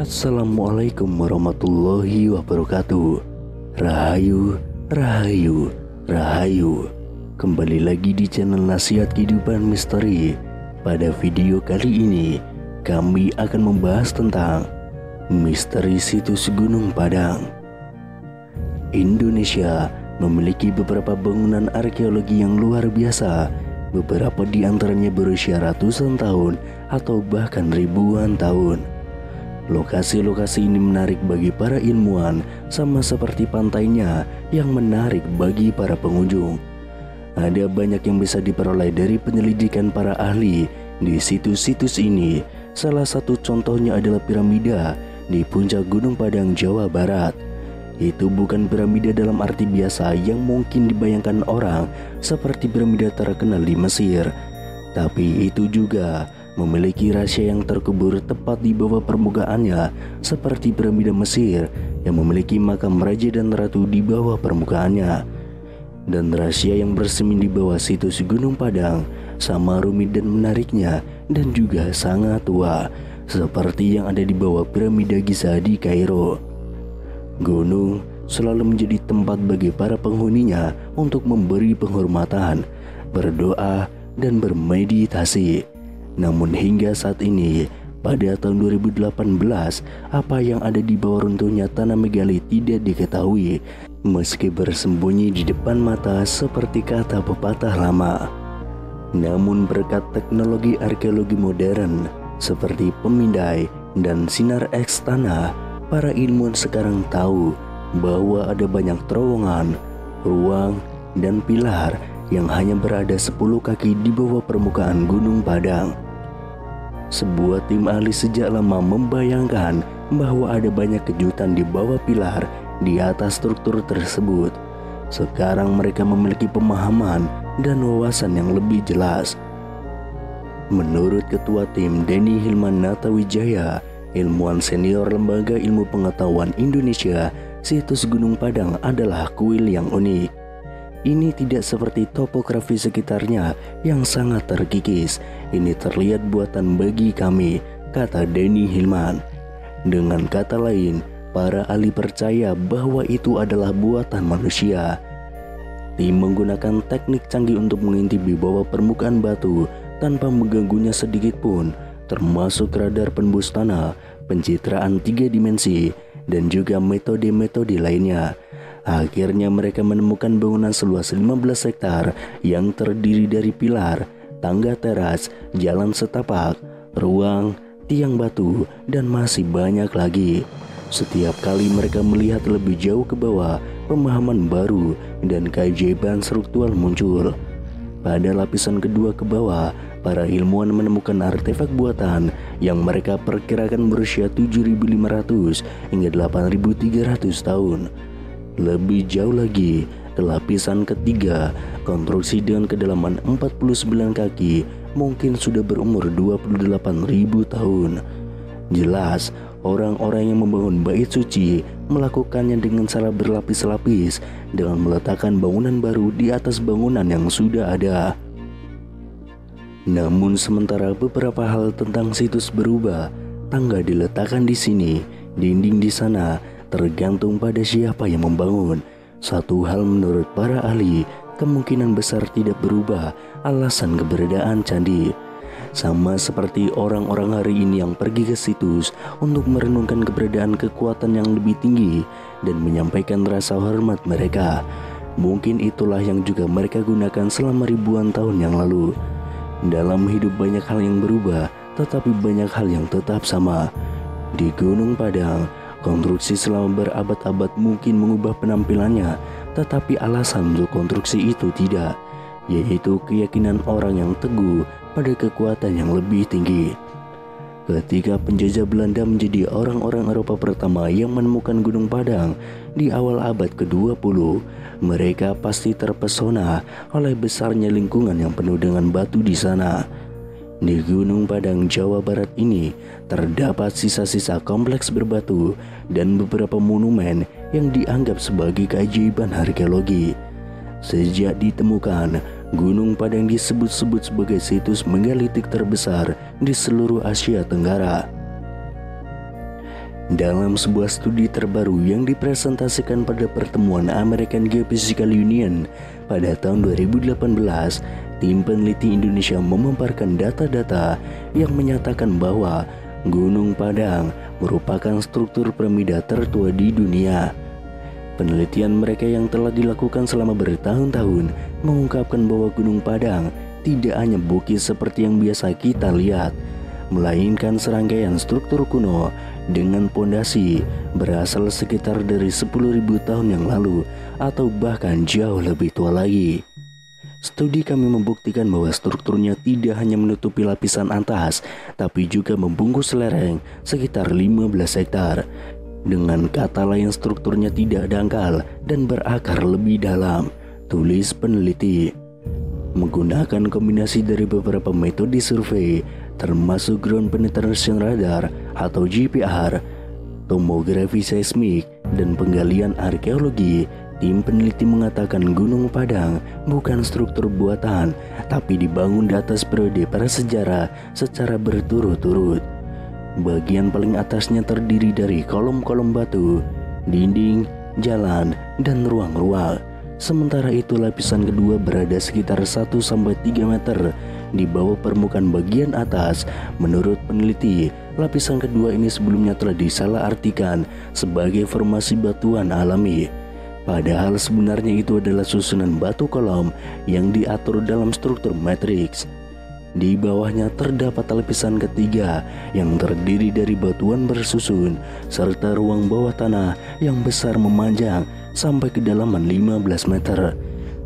Assalamualaikum warahmatullahi wabarakatuh. Rahayu, rahayu, rahayu. Kembali lagi di channel Nasihat Kehidupan Misteri. Pada video kali ini kami akan membahas tentang misteri situs Gunung Padang. Indonesia memiliki beberapa bangunan arkeologi yang luar biasa. Beberapa di antaranya berusia ratusan tahun atau bahkan ribuan tahun. Lokasi-lokasi ini menarik bagi para ilmuwan, sama seperti pantainya yang menarik bagi para pengunjung. Ada banyak yang bisa diperoleh dari penyelidikan para ahli di situs-situs ini. Salah satu contohnya adalah piramida di puncak Gunung Padang, Jawa Barat. Itu bukan piramida dalam arti biasa yang mungkin dibayangkan orang seperti piramida terkenal di Mesir, tapi itu juga memiliki rahasia yang terkubur tepat di bawah permukaannya, seperti piramida Mesir yang memiliki makam raja dan ratu di bawah permukaannya. Dan rahasia yang bersembunyi di bawah situs Gunung Padang sama rumit dan menariknya, dan juga sangat tua, seperti yang ada di bawah piramida Giza di Kairo. Gunung selalu menjadi tempat bagi para penghuninya untuk memberi penghormatan, berdoa, dan bermeditasi. Namun hingga saat ini, pada tahun 2018, apa yang ada di bawah runtuhnya tanah megali tidak diketahui, meski bersembunyi di depan mata seperti kata pepatah lama. Namun berkat teknologi arkeologi modern seperti pemindai dan sinar X tanah, para ilmuwan sekarang tahu bahwa ada banyak terowongan, ruang, dan pilar yang hanya berada 10 kaki di bawah permukaan Gunung Padang. Sebuah tim ahli sejak lama membayangkan bahwa ada banyak kejutan di bawah pilar di atas struktur tersebut. Sekarang mereka memiliki pemahaman dan wawasan yang lebih jelas. Menurut Ketua Tim Denny Hilman Natawijaya, ilmuwan senior Lembaga Ilmu Pengetahuan Indonesia, situs Gunung Padang adalah kuil yang unik. Ini tidak seperti topografi sekitarnya yang sangat terkikis. Ini terlihat buatan bagi kami, kata Denny Hilman. Dengan kata lain, para ahli percaya bahwa itu adalah buatan manusia. Tim menggunakan teknik canggih untuk mengintip di bawah permukaan batu tanpa mengganggunya sedikit pun, termasuk radar penembus tanah, pencitraan 3 dimensi, dan juga metode-metode lainnya. Akhirnya mereka menemukan bangunan seluas 15 hektar yang terdiri dari pilar, tangga teras, jalan setapak, ruang, tiang batu, dan masih banyak lagi. Setiap kali mereka melihat lebih jauh ke bawah, pemahaman baru dan keajaiban struktural muncul. Pada lapisan kedua ke bawah, para ilmuwan menemukan artefak buatan yang mereka perkirakan berusia 7.500 hingga 8.300 tahun. Lebih jauh lagi, ke lapisan ketiga, konstruksi dengan kedalaman 49 kaki mungkin sudah berumur 28.000 tahun. Jelas, orang-orang yang membangun bait suci melakukannya dengan cara berlapis-lapis dengan meletakkan bangunan baru di atas bangunan yang sudah ada. Namun sementara beberapa hal tentang situs berubah, tangga diletakkan di sini, dinding di sana, tergantung pada siapa yang membangun. Satu hal menurut para ahli, kemungkinan besar tidak berubah alasan keberadaan candi. Sama seperti orang-orang hari ini yang pergi ke situs untuk merenungkan keberadaan kekuatan yang lebih tinggi dan menyampaikan rasa hormat mereka. Mungkin itulah yang juga mereka gunakan selama ribuan tahun yang lalu. Dalam hidup banyak hal yang berubah, tetapi banyak hal yang tetap sama. Di Gunung Padang, konstruksi selama berabad-abad mungkin mengubah penampilannya, tetapi alasan untuk konstruksi itu tidak, yaitu keyakinan orang yang teguh pada kekuatan yang lebih tinggi. Ketika penjajah Belanda menjadi orang-orang Eropa pertama yang menemukan Gunung Padang di awal abad ke-20, mereka pasti terpesona oleh besarnya lingkungan yang penuh dengan batu di sana. Di Gunung Padang, Jawa Barat ini terdapat sisa-sisa kompleks berbatu dan beberapa monumen yang dianggap sebagai keajaiban arkeologi. Sejak ditemukan, Gunung Padang disebut-sebut sebagai situs megalitik terbesar di seluruh Asia Tenggara. Dalam sebuah studi terbaru yang dipresentasikan pada pertemuan American Geophysical Union pada tahun 2018, tim peneliti Indonesia memaparkan data-data yang menyatakan bahwa Gunung Padang merupakan struktur piramida tertua di dunia. Penelitian mereka yang telah dilakukan selama bertahun-tahun mengungkapkan bahwa Gunung Padang tidak hanya bukit seperti yang biasa kita lihat, melainkan serangkaian struktur kuno dengan pondasi berasal sekitar dari 10.000 tahun yang lalu atau bahkan jauh lebih tua lagi. Studi kami membuktikan bahwa strukturnya tidak hanya menutupi lapisan atas, tapi juga membungkus lereng sekitar 15 hektar. Dengan kata lain, strukturnya tidak dangkal dan berakar lebih dalam, tulis peneliti. Menggunakan kombinasi dari beberapa metode survei, termasuk Ground Penetration Radar atau GPR, tomografi seismik, dan penggalian arkeologi, tim peneliti mengatakan Gunung Padang bukan struktur buatan, tapi dibangun di atas periode prasejarah secara berturut-turut. Bagian paling atasnya terdiri dari kolom-kolom batu, dinding, jalan, dan ruang-ruang. Sementara itu lapisan kedua berada sekitar 1-3 meter di bawah permukaan bagian atas. Menurut peneliti, lapisan kedua ini sebelumnya telah disalahartikan sebagai formasi batuan alami. Padahal sebenarnya itu adalah susunan batu kolom yang diatur dalam struktur matriks. Di bawahnya terdapat lapisan ketiga yang terdiri dari batuan bersusun serta ruang bawah tanah yang besar memanjang sampai kedalaman 15 meter.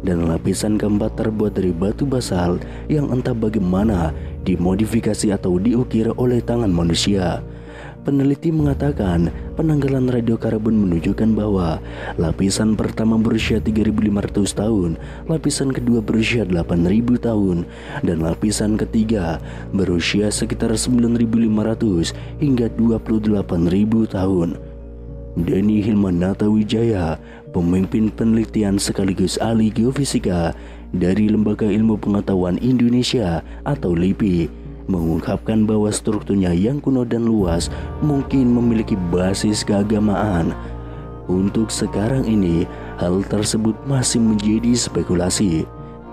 Dan lapisan keempat terbuat dari batu basalt yang entah bagaimana dimodifikasi atau diukir oleh tangan manusia. Peneliti mengatakan penanggalan radiokarbon menunjukkan bahwa lapisan pertama berusia 3.500 tahun, lapisan kedua berusia 8.000 tahun, dan lapisan ketiga berusia sekitar 9.500 hingga 28.000 tahun. Denny Hilmanata Wijaya, pemimpin penelitian sekaligus ahli geofisika dari Lembaga Ilmu Pengetahuan Indonesia atau LIPI, mengungkapkan bahwa strukturnya yang kuno dan luas mungkin memiliki basis keagamaan. Untuk sekarang ini, hal tersebut masih menjadi spekulasi.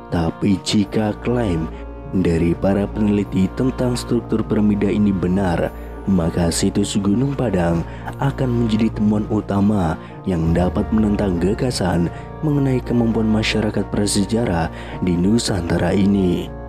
Tapi jika klaim dari para peneliti tentang struktur piramida ini benar, maka situs Gunung Padang akan menjadi temuan utama yang dapat menentang gagasan mengenai kemampuan masyarakat prasejarah di Nusantara ini.